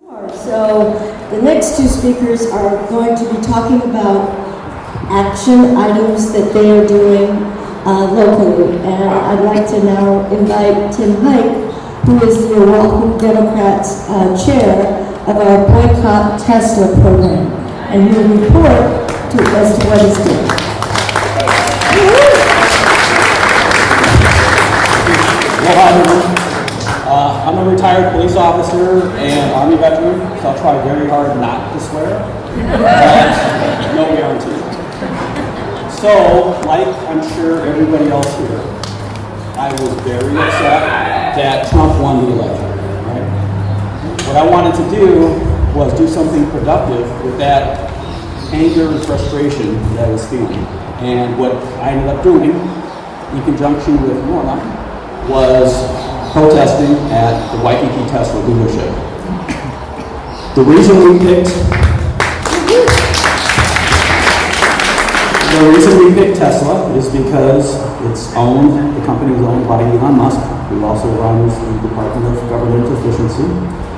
So the next two speakers are going to be talking about action items that they are doing locally. And I'd like to now invite Tim Huycke, who is the Oahu Democrats chair of our Boycott Tesla program. And he'll report as to what he's doing. I'm a retired police officer and Army veteran, so I'll try very hard not to swear, but no guarantee. So, like I'm sure everybody else here, I was very upset that Trump won the election. Right? What I wanted to do was do something productive with that anger and frustration that I was feeling. And what I ended up doing, in conjunction with Norma, was protesting at the Huycke Tesla dealership. The reason we picked Tesla is because the company is owned by Elon Musk, who also runs the Department of Government Efficiency,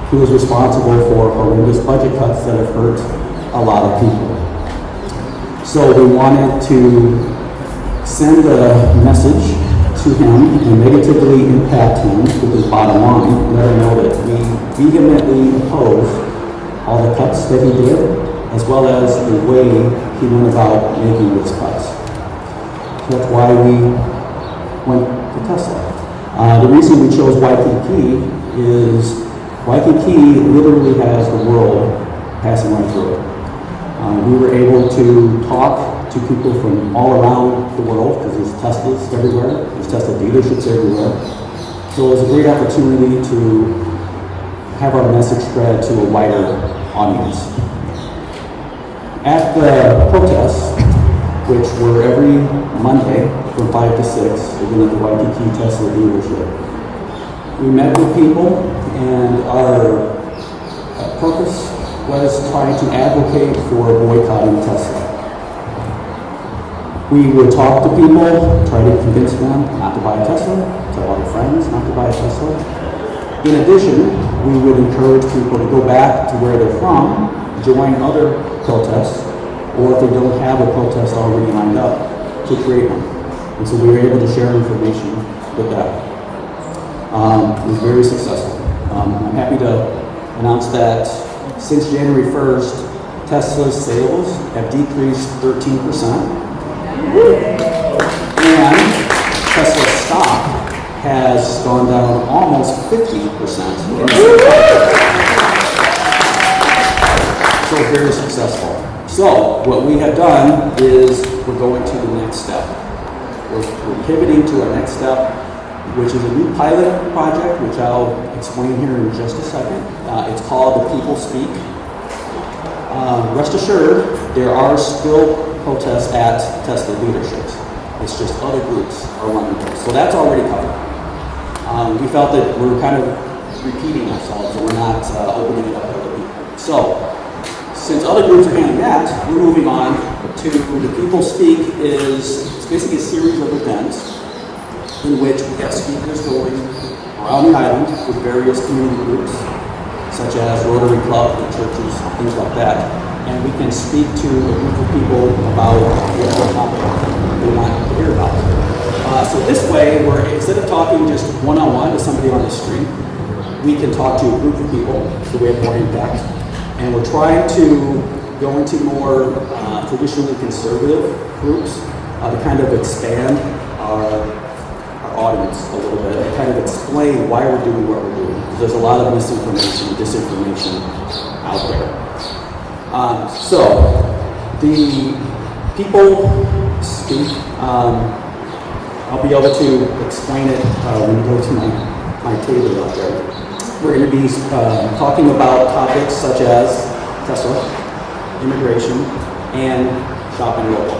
who is responsible for horrendous budget cuts that have hurt a lot of people. So we wanted to send a message to him and negatively impact him with his bottom line, let him know that we vehemently oppose all the cuts that he did, as well as the way he went about making those cuts. So that's why we went to Tesla. The reason we chose Huycke is Huycke literally has the world passing right through it. We were able to talk to people from all around the world, because there's Teslas everywhere, there's Tesla dealerships everywhere. So it was a great opportunity to have our message spread to a wider audience. At the protests, which were every Monday from 5 to 6, again at the Huycke Tesla dealership, we met with people, and our purpose was trying to advocate for boycotting Tesla. We would talk to people, try to convince them not to buy a Tesla, tell other friends not to buy a Tesla. In addition, we would encourage people to go back to where they're from, join other protests, or if they don't have a protest already lined up, to create one. And so we were able to share information with that. It was very successful. I'm happy to announce that since January 1st, Tesla's sales have decreased 13%. And Tesla stock has gone down almost 50%. So very successful. So what we have done is we're going to the next step. We're pivoting to our next step, which is a new pilot project, which I'll explain here in just a second. It's called the People Speak. Rest assured, there are still protests at Tesla dealerships. It's just other groups are running those. So that's already covered. We felt that we're kind of repeating ourselves, and we're not opening it up to other people. So, since other groups are handling that, we're moving on to the People Speak. It's basically a series of events in which we have speakers going around the island with various community groups, such as Rotary Club and churches, things like that. And we can speak to a group of people about what topic they want to hear about. So this way, instead of talking just one-on-one to somebody on the street, we can talk to a group of people so we have more impact. And we're trying to go into more traditionally conservative groups to kind of expand our audience a little bit and kind of explain why we're doing what we're doing. Because there's a lot of misinformation and disinformation out there. So, the People Speak, I'll be able to explain it when we go to my table out there. We're going to be talking about topics such as Tesla, immigration, and shopping local.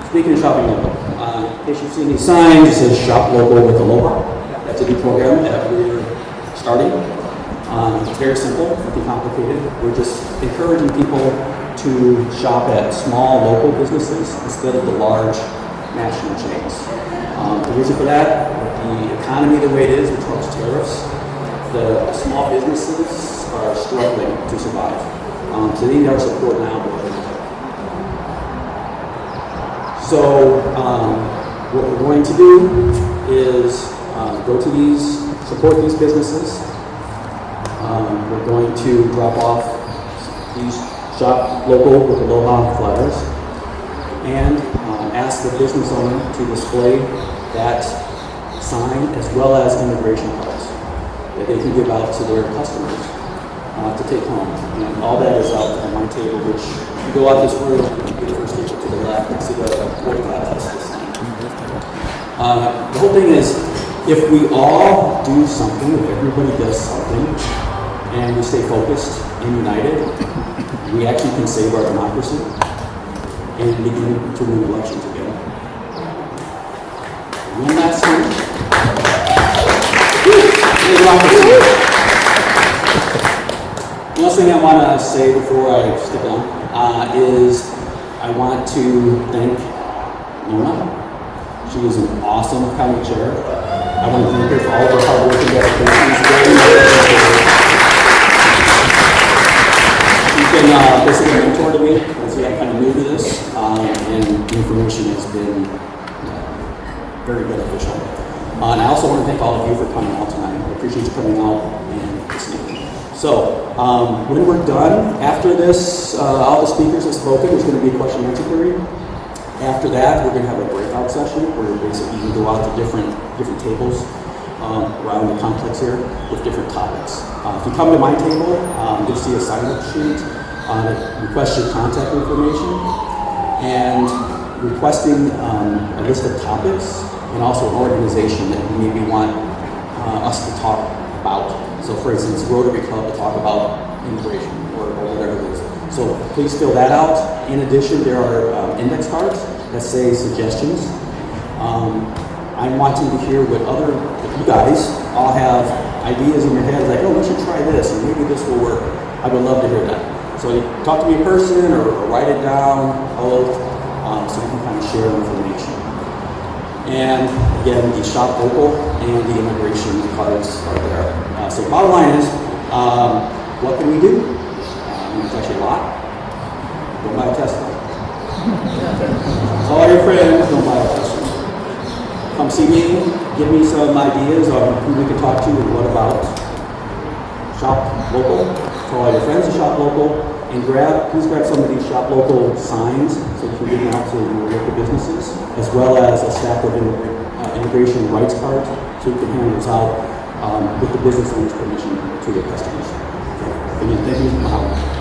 Speaking of shopping local, in case you've seen these signs, it says Shop Local with Aloha. That's a new program that we're starting. It's very simple, nothing complicated. We're just encouraging people to shop at small local businesses instead of the large national chains. The reason for that, the economy the way it is, which trumps tariffs, the small businesses are struggling to survive. So they need our support now. So what we're going to do is go to these, support these businesses. We're going to drop off these shop local with Aloha flyers and ask the business owner to display that sign as well as immigration cards that they can give out to their customers to take home. And all that is out at my table, which if you go out this room, the first table to the left, next to the BOYCOTT sign. The whole thing is, if we all do something, if everybody does something, and we stay focused and united, we actually can save our democracy and begin to win elections again. One last thing. One last thing I want to say before I step down is I want to thank Nona. She was an awesome county chair. I want to thank her for all of her hard work and dedication. She's been basically a mentor to me as I'm kind of new to this, and the information has been very beneficial. And I also want to thank all of you for coming out tonight. I appreciate you coming out and listening. So, when we're done, after this, all the speakers have spoken, there's going to be a question and answer period. After that, we're going to have a breakout session where basically you can go out to different tables around the complex here with different topics. If you come to my table, you'll see a sign-up sheet that requests your contact information and requesting a list of topics and also an organization that you maybe want us to talk about. So for instance, Rotary Club to talk about immigration or whatever it is. So please fill that out. In addition, there are index cards that say suggestions. I'm wanting to hear what you guys all have ideas in your head, like, oh, we should try this, and maybe this will work. I would love to hear that. So you talk to me in person or write it down, both, so we can kind of share information. And again, the shop local and the immigration cards are there. So the bottom line is, what can we do? It's actually a lot. Don't buy a Tesla. All your friends, don't buy a Tesla. Come see me, give me some ideas on who we can talk to and what about. Shop local. Tell all your friends to shop local. And please grab some of these shop local signs so you can get them out to your local businesses, as well as a stack of immigration rights cards so you can hand those out with the business owner's permission to your customers. Again, thank you for coming out.